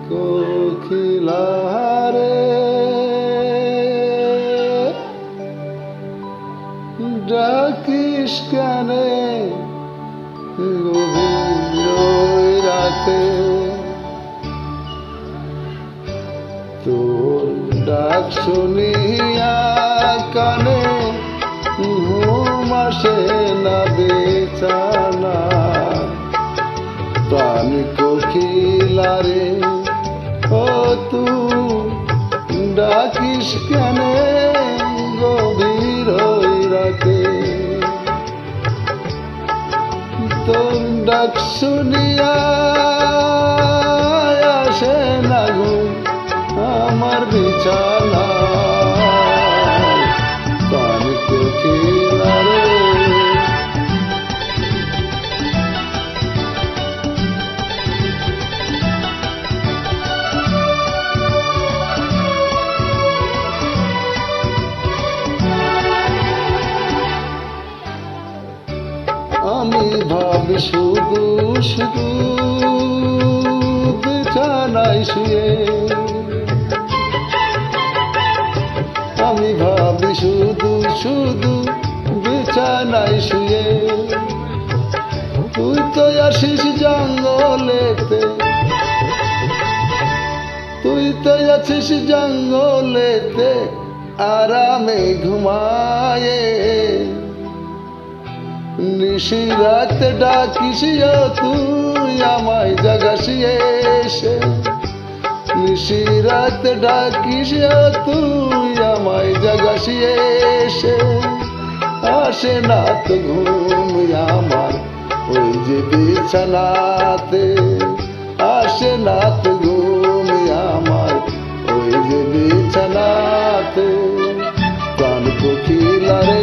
কোকিলারে ডাকিস কানে গভীর রাতে, তোর ডাক শুনিয়া কানে ঘুম আসে না বেচানা। প্রাণ কোকিলারে ও তুই ডাকিস কেনে গভীর রাতে, তোর ডাক শুনিয়া আসে না ঘুম আমার বিছানা। প্রাণ কোকিলারে আমি ভাবি শুধু শুধু বিছানায় শুয়ে, আমি ভাবি শুধু শুধু বিছানায় শুয়ে। তুই তো আসিস জঙ্গলেতে, তুই তো আছিস জঙ্গলেতে আরামে ঘুমায়ে। নিশি রাত ডাকিস তুই আমায় জাগাসিয়ে এসে, নিশি রাত ডাকিস তুই আমায় জাগাসিয়ে এসে। আসে না তো ঘুম আমার ওই যে বিছানাতে, আসে না তো ঘুম আমার ওই যে বিছানাতে। প্রাণ কোকিলারে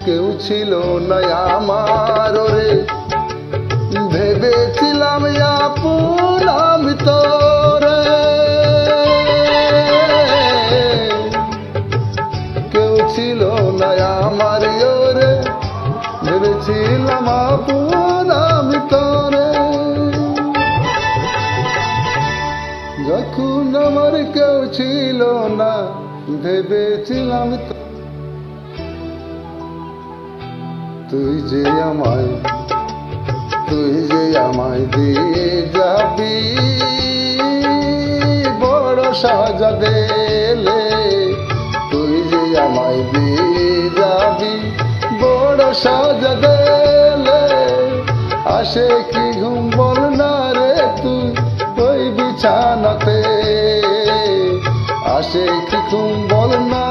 কেউ ছিল না আমার রে, ভেবেছিলাম আপন আমি তোরে। কেউ ছিল না আমার রে, ভেবেছিলাম আপন আমি তোরে। যখন আমার কেউ ছিল না ভেবেছিলাম তুই যে আমায় দিয়ে যাবি বড় সাজা দেলে। তুই যে আমায় দিয়ে যাবি বড় সাজা দেলে। আসে কি ঘুম বল না রে তুই ওই বিছানাতে, আসে কি ঘুম বল না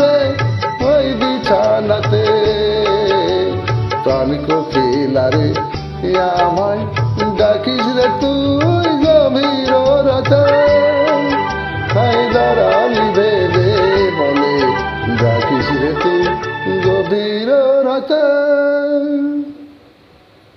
রে ওই বিছানাতে। প্রাণ কোকিলারে আমায় ডাকিস রে তুই গভীর রাতে, হায়দার আলী ভেবে বলে ডাকিস রে তুই গভীর রাতে।